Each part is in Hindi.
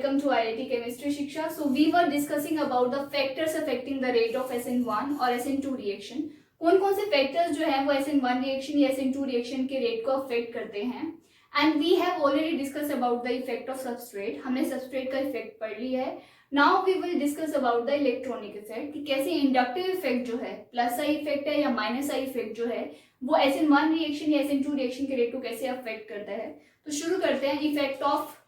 welcome to IIT Chemistry Shiksha. So we were discussing about the factors affecting the rate of SN1 और SN2 reaction. कौन कौन से फैक्टर्स जो है वो SN1 रिएक्शन या SN2 रिएक्शन के रेट को अफेक्ट करते हैं. And we have already discuss about the effect of substrate. हमने सबस्ट्रेट का इफेक्ट पढ़ लिया है. Now we will discuss about the electronic effect कि कैसे इंडक्टिव इफेक्ट जो है, प्लस आई इफेक्ट है या माइनस आई इफेक्ट जो है वो SN1 रिएक्शन या SN2 रिएक्शन के रेट को कैसे अफेक्ट करता है. तो शुरू करते हैं. Effect of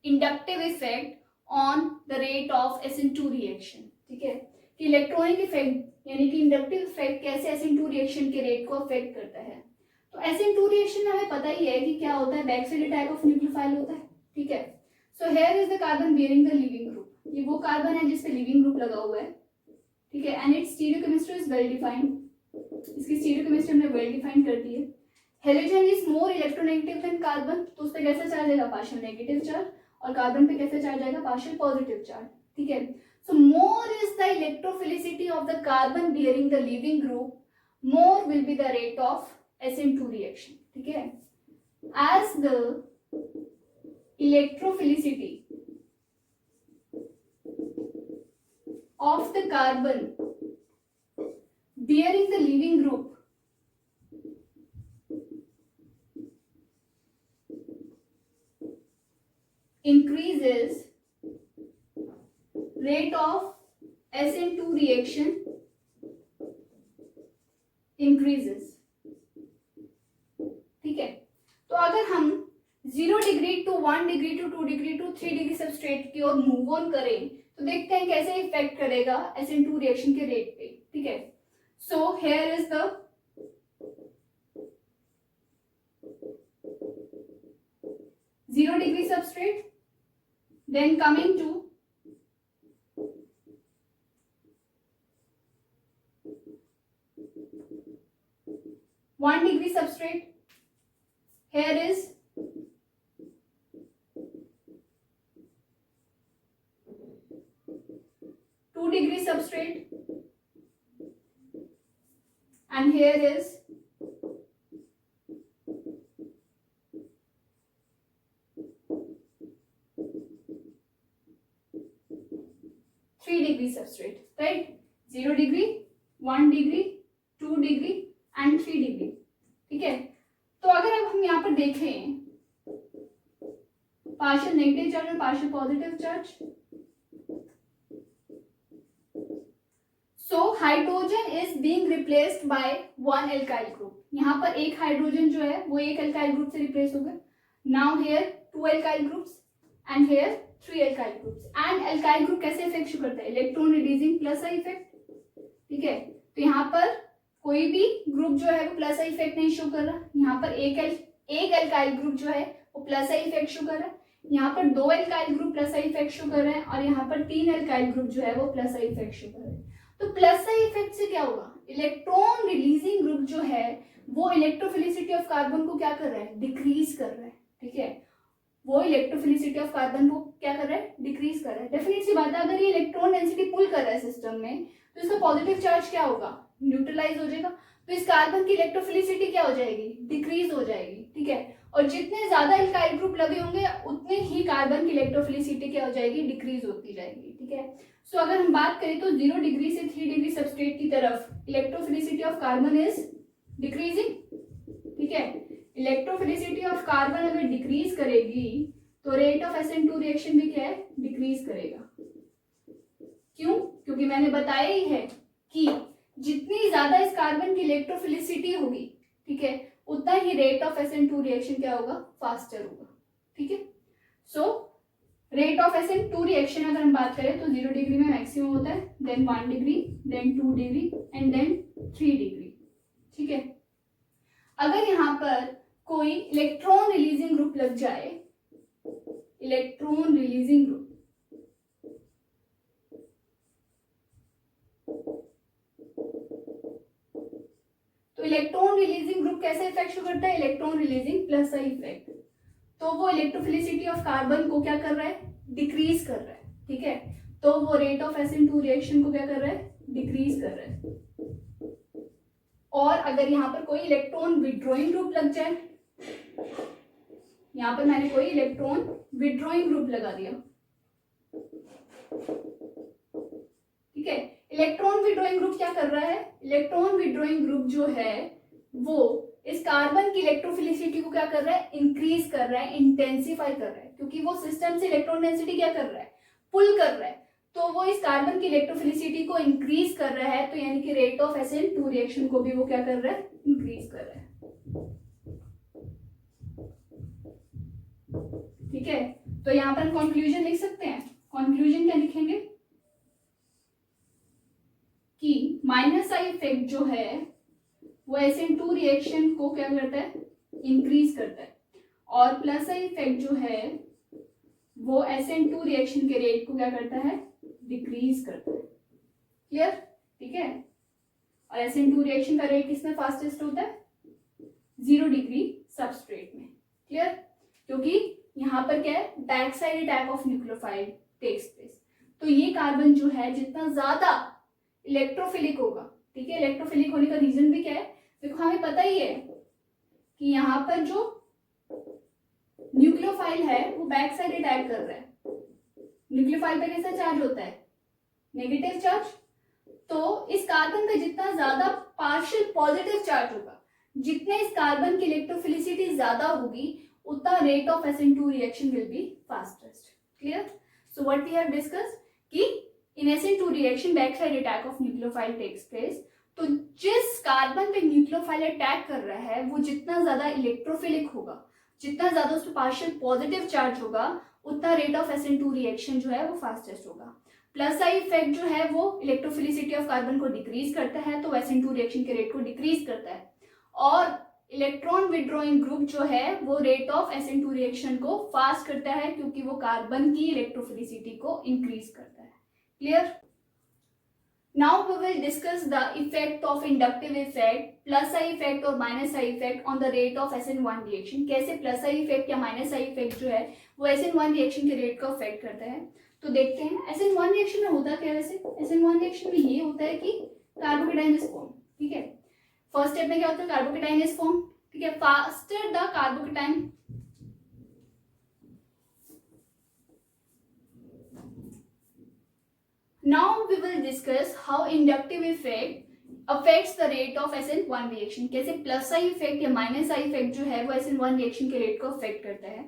inductive effect on the rate of SN2 reaction. ठीक है, कि इलेक्ट्रॉनिक इफेक्ट यानी कि इंडक्टिव इफेक्ट कैसे SN2 रिएक्शन के रेट को अफेक्ट करता है. तो SN2 रिएक्शन में हमें पता ही है कि क्या होता है, बैकसाइड टाइप ऑफ न्यूक्लियोफाइल होता है. ठीक है, so here is the carbon bearing the leaving group. ये वो कार्बन है जिसपे लीविंग ग्रुप लगा हुआ है. ठीक है, and its stereochemistry is well defined. इसकी स्टीरियोकेमिस्ट्री हमने वेल डिफाइन कर दी है. Halogen is more electronegative than carbon. तो उस पर कैसा चार्ज आएगा, पार्शियल नेगेटिव चार्ज. और कार्बन पे कैसे चार्ज आएगा, पार्शियल पॉजिटिव चार्ज. ठीक है, so more is the electrophilicity of the carbon bearing the leaving group, more will be the rate of SN2 reaction. ठीक है, as the electrophilicity of the carbon bearing the leaving group increases, rate of SN2 reaction increases. ठीक है, तो अगर हम 0 degree to 1 degree to 2 degree to 3 degree substrate की ओर मूव ऑन करें तो देखते हैं कैसे इफेक्ट करेगा SN2 रिएक्शन के रेट पे. ठीक है, so here is the zero degree substrate, then coming to 1 degree substrate. Here is 2 degree substrate, and here is 3 degree substrate, right? 0 degree, 1 degree, 2 degree and 3 degree. ठीक है, तो अगर अब हम यहाँ पर देखें पार्शियल नेगेटिव चार्ज और partial positive charge. So hydrogen is being replaced by one alkyl group. यहाँ पर एक हाइड्रोजन जो है वो एक अल्काइल ग्रुप से रिप्लेस हो गया. Now here 2 alkyl groups and here 3 alkyl groups. And alkyl group कैसे इफेक्ट शो करता है, electron releasing plus I effect. ठीक है, तो यहाँ पर कोई भी ग्रुप जो है वो प्लस आई इफेक्ट नहीं शो कर रहा. यहाँ पर एक अल्काइल ग्रुप जो है वो प्लस आई इफेक्ट शो कर रहा है. यहाँ पर 2 अल्काइल ग्रुप प्लस आई इफेक्ट शो कर रहे हैं और यहाँ पर 3 अल्काइल ग्रुप जो है वो प्लस आई इफेक्ट शो कर रहे हैं. तो प्लस आई इफेक्ट से क्या होगा, इलेक्ट्रॉन रिलीजिंग ग्रुप जो है वो इलेक्ट्रोफिलिसिटी ऑफ कार्बन को क्या कर रहा है, डिक्रीज कर रहा है. ठीक है, वो इलेक्ट्रोफिलिसिटी ऑफ कार्बन को क्या कर रहा है, डिक्रीज कर रहा है. डेफिनेट सी बात है, अगर ये इलेक्ट्रॉन डेंसिटी पुल कर रहा है सिस्टम में तो इसका पॉजिटिव चार्ज क्या होगा, न्यूट्रलाइज हो जाएगा. तो इस कार्बन की इलेक्ट्रोफिलिसिटी क्या हो जाएगी, डिक्रीज हो जाएगी. ठीक है, और जितने ज्यादा अल्काइल ग्रुप लगे होंगे उतने ही कार्बन की इलेक्ट्रोफिलिसिटी क्या हो जाएगी, डिक्रीज होती जाएगी. ठीक है, सो अगर हम बात करें तो 0 डिग्री से 3 डिग्री सबस्ट्रेट की तरफ electrophilicity of carbon is decreasing. ठीक है, इलेक्ट्रोफिलिसिटी ऑफ कार्बन अगर डिक्रीज करेगी तो रेट ऑफ SN2 रिएक्शन भी क्या है, डिक्रीज करेगा. क्यों, क्योंकि मैंने बताया ही है कि जितनी ज्यादा इस कार्बन की इलेक्ट्रोफिलिसिटी होगी, ठीक है, उतना ही रेट ऑफ SN2 रिएक्शन क्या होगा, फास्टर होगा. ठीक है, सो रेट ऑफ SN2 रिएक्शन अगर हम बात करें तो 0 डिग्री में मैक्सिमम होता है, then 1 degree, then 2 degree and then 3 degree. ठीक है, अगर यहाँ पर कोई इलेक्ट्रॉन रिलीजिंग ग्रुप लग जाए, इलेक्ट्रॉन रिलीजिंग ग्रुप, तो इलेक्ट्रॉन रिलीजिंग ग्रुप कैसे इफेक्ट शो करता है, इलेक्ट्रॉन रिलीजिंग प्लस आई इफेक्ट. तो वो इलेक्ट्रोफिलिसिटी ऑफ कार्बन को क्या कर रहा है, डिक्रीज कर रहा है. ठीक है, तो वो रेट ऑफ SN2 रिएक्शन को क्या कर रहा है, डिक्रीज कर रहा है. और अगर यहाँ पर कोई इलेक्ट्रॉन विड्रॉइंग ग्रुप लग जाए, यहाँ पर मैंने कोई इलेक्ट्रॉन विड्रॉइंग ग्रुप लगा दिया, ठीक है, इलेक्ट्रॉन विड्रॉइंग ग्रुप क्या कर रहा है, इलेक्ट्रॉन विड्रॉइंग ग्रुप जो है वो इस कार्बन की इलेक्ट्रोफिलिसिटी को क्या कर रहा है, इंक्रीज कर रहा है, इंटेंसिफाई कर रहा है, क्योंकि वो सिस्टम से इलेक्ट्रॉन डेंसिटी क्या कर रहा है, पुल कर रहा है, तो वो इस कार्बन की इलेक्ट्रोफिलिसिटी को इंक्रीज कर रहा है, तो यानी कि रेट ऑफ SN2 रिएक्शन को भी वो क्या कर रहा है, इंक्रीज कर रहा है। ठीक है, तो यहाँ पर कंक्लूजन लिख सकते हैं, कंक्लूजन क्या लिखेंगे कि -I इफेक्ट जो है वो SN2 रिएक्शन को क्या करता है, इंक्रीज करता है, और +I इफेक्ट जो है वो SN2 रिएक्शन के रेट को क्या करता है, डिक्रीज करता है। क्लियर, ठीक है, और SN2 रिएक्शन का रेट किसमें फास्टेस्ट होता है, 0 डिग्री सबस्ट्रेट में। क्लियर, क्योंकि यहाँ पर क्या है, back side attack of nucleophile takes place, तो ये कार्बन जो है जितना ज्यादा इलेक्ट्रोफिलिक होगा, ठीक है, इलेक्ट्रोफिलिक होने का रीजन भी क्या है, देखो हमें पता ही है कि यहाँ पर जो न्यूक्लियोफाइल है वो बैक साइड अटैक कर रहा है, न्यूक्लियोफाइल पे कैसा चार्ज होता है, नेगेटिव चार्ज, तो इस कार्बन पे जितना ज्यादा पार्शियल पॉजिटिव चार्ज होगा, जितने इस कार्बन की इलेक्ट्रोफिलिसिटी ज्यादा होगी, उतना rate of SN2 reaction will be fastest. Clear, so what we have discussed कि in SN2 reaction back side attack of nucleophile takes place, तो जिस कार्बन पे न्यूक्लियोफाइल अटैक कर रहा है वो जितना ज्यादा इलेक्ट्रोफिलिक होगा, जितना ज्यादा उस पर पार्शियल पॉजिटिव चार्ज होगा, उतना रेट ऑफ SN2 रिएक्शन जो है वो फास्टेस्ट होगा। +I इफेक्ट जो है वो इलेक्ट्रोफिलिसिटी ऑफ कार्बन को डिक्रीज करता है, तो SN2 रिएक्शन के रेट को डिक्रीज करता है, और इलेक्ट्रॉन विड्रॉइंग ग्रुप जो है वो रेट ऑफ SN2 रिएक्शन को फास्ट करता है, क्योंकि वो कार्बन की इलेक्ट्रोफिलिसिटी को इंक्रीज करता है। Clear, now we will discuss the effect of inductive effect, +I effect और -I effect on the rate of SN1 reaction। कैसे +I effect या -I effect जो है वो SN1 रिएक्शन के रेट को अफेक्ट करता है, तो देखते हैं SN1 रिएक्शन में होता क्या है। वैसे SN1 रिएक्शन में ये होता है कि कार्बोकेटाइन इज फॉर्म, ठीक है, फर्स्ट स्टेप में क्या होता है, कार्बोकेटाइन इज फॉर्म, ठीक है, faster the carbocation Now we will discuss how inductive effect affects the rate of SN1 reaction। कैसे +I effect या -I effect जो है वो SN1 reaction के रेट को अफेक्ट करता है।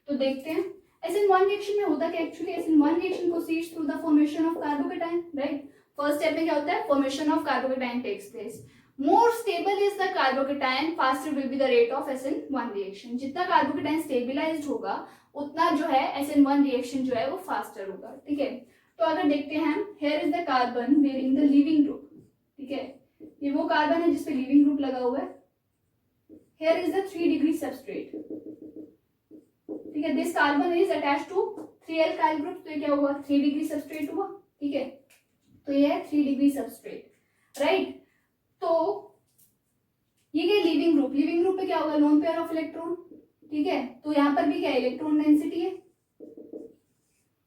तो देखते हैं SN1 reaction में होता क्या, actually SN1 reaction proceeds through the formation of carbocation, right? First step में क्या होता है, formation of carbocation takes place। More stable is the carbocation, faster will be the rate of SN1 reaction। जितना कार्बोकेटाइन स्टेबिलाइज्ड होगा उतना जो है SN1 रिएक्शन जो है वो फास्टर होगा। ठीक है, तो अगर देखते हैं, hair is the carbon wearing the leaving group, ठीक है, ये वो कार्बन है जिसपे लीविंग ग्रुप लगा हुआ है। Here is the 3 degree substrate, ठीक है, this carbon is attached to 3 alkyl group, तो ये क्या हुआ, 3 डिग्री सबस्ट्रेट हुआ। ठीक है, तो ये है 3 डिग्री सबस्ट्रेट, राइट। तो ये क्या, लीविंग ग्रुप, लीविंग ग्रुप पे क्या होगा, लोन पेयर ऑफ इलेक्ट्रॉन, ठीक है, तो यहाँ पर भी क्या इलेक्ट्रॉन डेंसिटी है,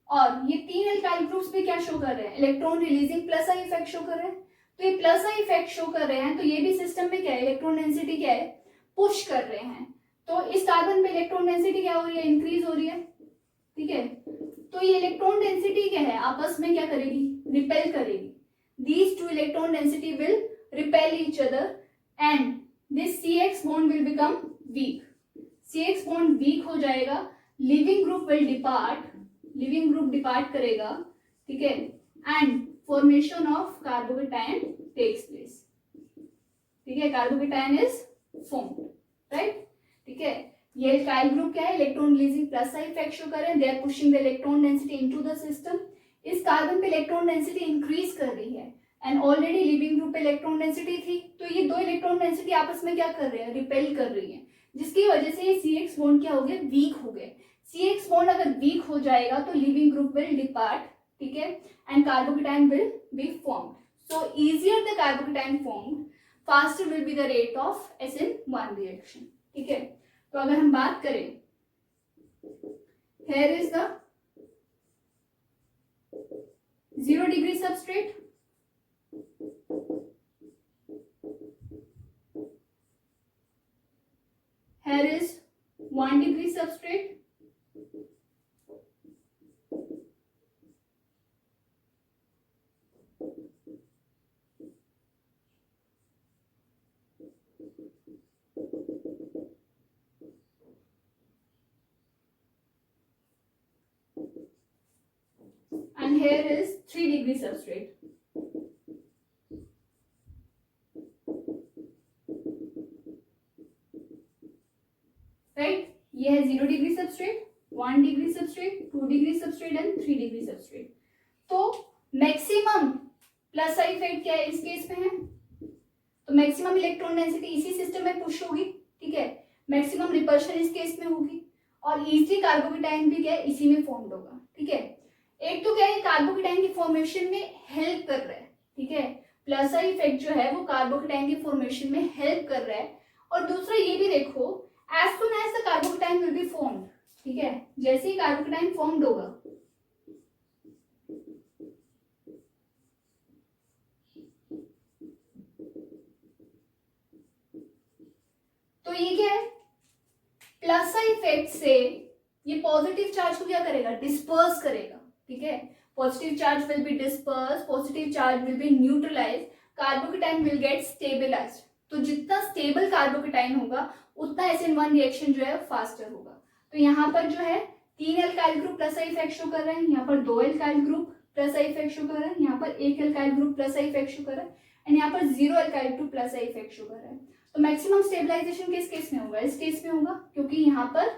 और ये 3 एल्काइल ग्रुप्स भी क्या शो कर रहे हैं, electron releasing +I effect show कर रहे हैं। तो ये +I इफेक्ट शो कर रहे हैं, तो ये भी सिस्टम में क्या है, इलेक्ट्रॉन डेंसिटी क्या है, पुश कर रहे हैं। तो इस कार्बन पे इलेक्ट्रॉन डेंसिटी क्या हो रही है, इंक्रीज हो रही है। ठीक है, तो ये इलेक्ट्रॉन डेंसिटी क्या है, आपस में क्या करेगी, रिपेल करेगी। These 2 electron density will repel each other and this CX bond will become weak. CX bond weak हो जाएगा, leaving group will depart, leaving group depart करेगा। ठीक है, and formation of carbocation takes place. ठीक है, कार्बोकेटाइन इज फॉर्म्ड, राइट। ठीक है, ये एल्काइल ग्रुप क्या है, electron releasing +I effect show कर रहे हैं, they are pushing the electron density into the system. इस कार्बन पे इलेक्ट्रॉन डेंसिटी इंक्रीज कर रही है एंड ऑलरेडी लिविंग ग्रुप पे इलेक्ट्रॉन डेंसिटी थी, तो ये 2 इलेक्ट्रॉन डेंसिटी आपस में क्या कर रहे हैं, रिपेल कर रही है, जिसकी वजह से ये CX बॉन्ड क्या हो गए, वीक हो गए। CX बॉन्ड अगर वीक हो जाएगा तो लिविंग ग्रुप विल डिपार्ट, ठीक है, and carbocation will be formed. So easier the carbocation formed, faster will be the rate of SN1 reaction. ठीक है, तो अगर हम बात करें, here is the 0 degree substrate, here is 1 degree substrate, here is 3 degree substrate. Right? ये है 0 degree substrate, 1 degree substrate, 2 degree substrate and 3 degree substrate. तो मैक्सिमम प्लस आई इफेक्ट क्या है इस केस में है, तो मैक्सिमम इलेक्ट्रॉन डेंसिटी इसी सिस्टम में पुश होगी, ठीक है, मैक्सिमम रिपल्शन इस केस में होगी, और इजीली कार्बोकेटाइन भी क्या है इसी में फॉर्म्ड होगा, ठीक है। एक तो क्या है कार्बोकेटाइन की फॉर्मेशन में हेल्प कर रहा है, ठीक है, प्लस आई इफेक्ट जो है वो कार्बोकेटाइन की फॉर्मेशन में हेल्प कर रहा है, और दूसरा ये भी देखो as soon as the carbocation will be formed, ठीक है, जैसे ही कार्बोकेटाइन फॉर्म्ड होगा तो ये क्या है प्लस आई इफेक्ट से ये पॉजिटिव चार्ज को क्या करेगा डिस्पर्स करेगा, ठीक है, positive charge will be disperse, positive charge will be neutralize, carbocation will get stabilized. तो जितना स्टेबल कार्बोकेटाइन होगा उतना SN1 रिएक्शन जो है फास्टर होगा। तो यहाँ पर जो है 3 एल्काइल ग्रुप प्लस आई इफेक्ट शो कर रहे हैं, यहाँ पर 2 एल्काइल ग्रुप प्लस आई इफेक्ट शो कर रहा है, यहाँ पर 1 एल्काइल ग्रुप प्लस आई इफेक्ट शो कर रहा है, एंड यहाँ पर 0 एल्काइल ग्रुप प्लस आई इफेक्ट शो कर रहा है। तो मैक्सिमम स्टेबलाइजेशन किस केस में होगा, इस केस में होगा, क्योंकि यहाँ पर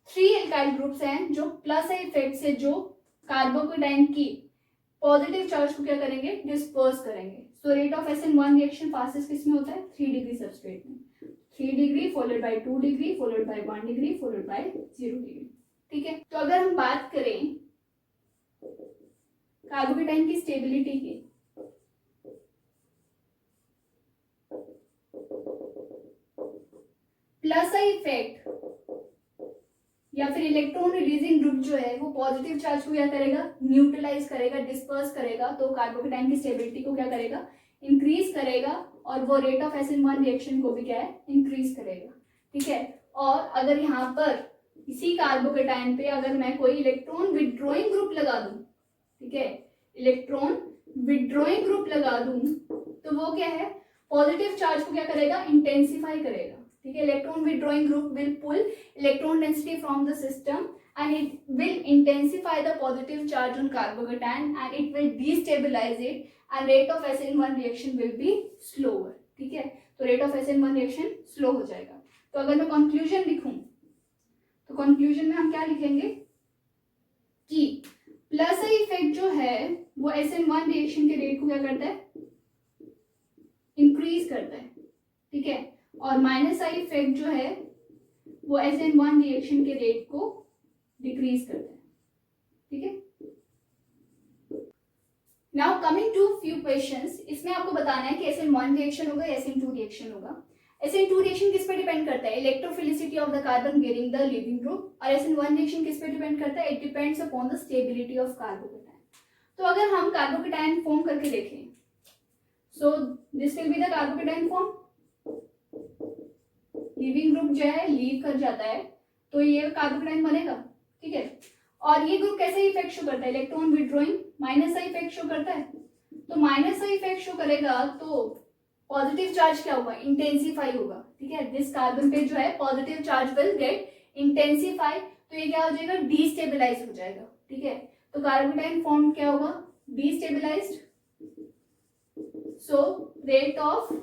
3 एल्काइल ग्रुप्स हैं जो प्लस आई इफेक्ट से जो कार्बोकेटाइन की पॉजिटिव चार्ज को क्या करेंगे डिस्पर्स करेंगे। सो rate of SN1 reaction fastest किस में होता है 3 डिग्री सबस्ट्रेट में, 3 degree followed by 2 degree followed by 1 degree followed by 0 degree, ठीक है। तो अगर हम बात करें कार्बोकेटाइन की स्टेबिलिटी की, प्लस आई इफेक्ट या फिर इलेक्ट्रॉन रिलीजिंग ग्रुप जो है वो पॉजिटिव चार्ज को क्या करेगा न्यूट्रलाइज करेगा, डिस्पर्स करेगा, तो कार्बोकेटाइन की स्टेबिलिटी को क्या करेगा इंक्रीज करेगा, और वो रेट ऑफ SN1 रिएक्शन को भी क्या है इंक्रीज करेगा, ठीक है। और अगर यहाँ पर इसी कार्बोकेटाइन पे अगर मैं कोई इलेक्ट्रॉन विड्रॉइंग ग्रुप लगा दूं, ठीक है, इलेक्ट्रॉन विड्रॉइंग ग्रुप लगा दूं तो वो क्या है पॉजिटिव चार्ज को क्या करेगा इंटेंसिफाई करेगा, ठीक है। Electron withdrawing group will pull electron density from the system and it will intensify the positive charge on carbocation and it will destabilize it and rate of SN1 reaction will be slower, ठीक है। तो rate of SN1 reaction slow हो जाएगा। तो अगर मैं conclusion लिखूं तो conclusion में हम क्या लिखेंगे कि प्लस आई इफेक्ट जो है वो SN1 रिएक्शन के रेट को क्या करता है इंक्रीज करता है, ठीक है, और माइनस आई इफेक्ट जो है वो SN1 रिएक्शन के रेट को डिक्रीज करता है, ठीक है। Now coming to few questions, इसमें आपको बताना है कि SN1 रिएक्शन होगा या SN2 रिएक्शन होगा। SN2 रिएक्शन किस पे डिपेंड करता है electrophilicity of the carbon giving the leaving group, और SN1 रिएक्शन किस पे डिपेंड करता है it depends upon the stability of carbocation. तो अगर हम कार्बोकेटाइन फॉर्म करके देखें, so this will be the carbocation form, leaving group जो है लीव कर जाता है तो ये कार्बोकेटाइन बनेगा, ठीक है। और ये ग्रुप कैसे इफेक्ट शो करता है electron withdrawing minus I effect show करता है, तो माइनस आई इफेक्ट शो करेगा तो पॉजिटिव चार्ज क्या होगा इंटेंसिफाई होगा, ठीक है, दिस कार्बन पे जो है positive charge will get intensify, तो ये क्या हो जाएगा डीस्टेबलाइज हो जाएगा, ठीक है। तो कार्बोकेटाइन फॉर्म क्या होगा destabilised, so rate of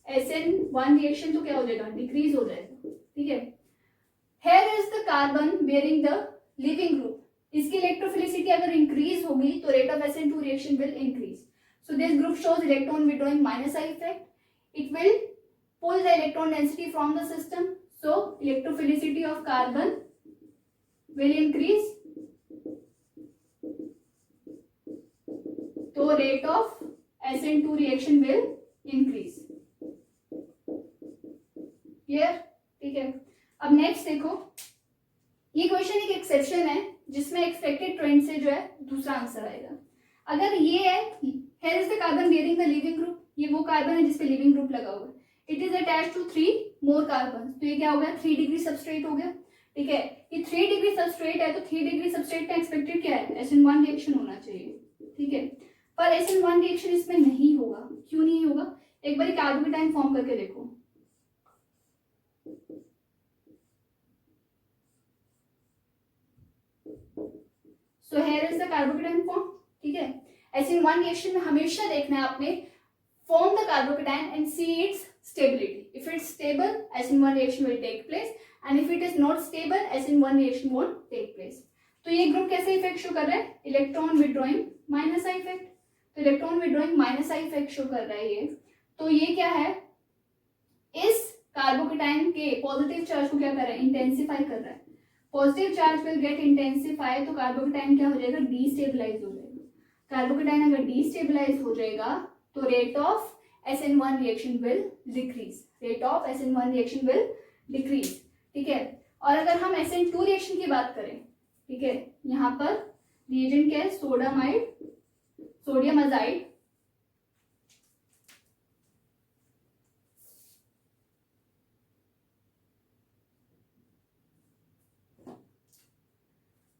SN1 reaction तो क्या हो जाएगा डिक्रीज हो जाएगा, ठीक है। Here is the carbon bearing the living group. इसकी इलेक्ट्रोफिलिसिटी अगर इंक्रीज होगी तो rate of SN2 reaction will increase. So this group shows electron withdrawing minus I effect, it will pull the electron density from the system, so electrophilicity of carbon will increase, तो rate of SN2 reaction will increase, clear, ठीक है। अब नेक्स्ट देखो, ये क्वेश्चन एक एक्सेप्शन है जिसमें एक्सपेक्टेड ट्रेंड से जो है दूसरा आंसर आएगा। अगर ये है here is the carbon bearing the living group, ये वो कार्बन है जिसपे लिविंग ग्रुप लगा हुआ है, it is attached to 3 more carbon, तो ये क्या हो गया 3 डिग्री सबस्ट्रेट हो गया, ठीक है। ये 3 डिग्री सबस्ट्रेट है तो 3 डिग्री सबस्ट्रेट का एक्सपेक्टेड क्या है SN1 रिएक्शन होना चाहिए, ठीक है, पर SN1 रिएक्शन इसमें नहीं होगा, क्यों नहीं होगा एक बार कार्बोकेटाइन फॉर्म करके देखो, so here is the carbocation form. ठीक है, SN1 रिएक्शन में हमेशा देखना है आपने form the carbocation and see its stability. If it's stable, SN1 reaction will take place, and if it is not stable, SN1 reaction won't take place. तो ये ग्रुप कैसे इफेक्ट शो कर रहा है? Electron withdrawing minus I effect. तो electron withdrawing minus I effect show कर रहा है ये. तो ये क्या है? इस कार्बोकेटाइन के पॉजिटिव चार्ज को क्या कर रहा है? इंटेंसिफाई कर रहा है. Positive charge will get intensify, तो कार्बोकेटाइन क्या हो जाएगा? डीस्टेबलाइज हो जाएगा. कार्बोकेटाइन अगर डीस्टेबलाइज हो जाएगा तो rate of SN1 reaction will decrease. Rate of SN1 reaction will decrease. ठीक है, और अगर हम SN2 रिएक्शन की बात करें, ठीक है, यहाँ पर रिएजेंट क्या है? सोडामाइड, सोडियम अजाइड,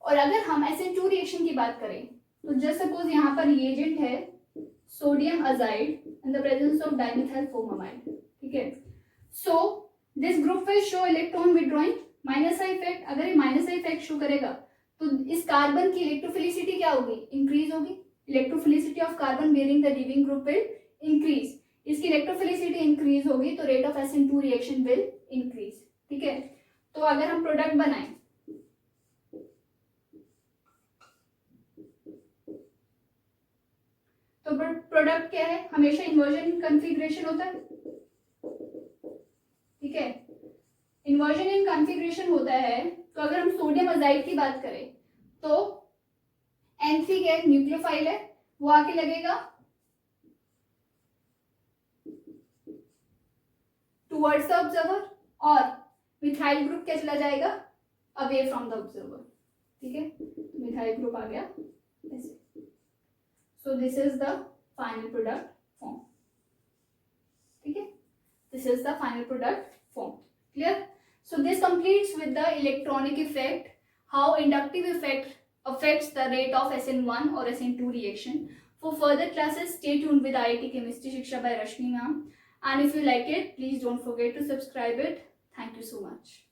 और अगर हम SN2 रिएक्शन की बात करें तो जस्ट सपोज यहाँ पर रिएजेंट है sodium azide in the presence of dimethyl formamide. ठीक है, so this group will show electron withdrawing minus I effect. अगर ये minus I effect शो करेगा तो इस कार्बन की इलेक्ट्रोफिलिसिटी क्या होगी? इंक्रीज होगी. Electrophilicity of carbon bearing the leaving group will increase. इसकी इलेक्ट्रोफिलिसिटी इंक्रीज होगी तो rate of SN2 reaction will increase. ठीक है, तो अगर हम प्रोडक्ट बनाएं तो प्रोडक्ट क्या है? हमेशा इन्वर्जन कॉन्फ़िगरेशन होता है. ठीक है, इन्वर्जन इन कॉन्फ़िगरेशन होता है. तो अगर हम सोडियम अजाइड की बात करें तो N3 क्या है? न्यूक्लियोफाइल है, वो आके लगेगा टुवर्ड्स द ऑब्जर्वर, और मिथाइल ग्रुप क्या चला जाएगा? Away from the observer. ठीक है, मिथाइल ग्रुप आ गया ऐसे. So this is the final product form. ठीक है, this is the final product form. Clear? So this completes with the electronic effect, how inductive effect affects the rate of SN1 or SN2 reaction. For further classes, stay tuned with IIT Chemistry Shiksha by Rashmi ma'am. And if you like it, please don't forget to subscribe it. Thank you so much.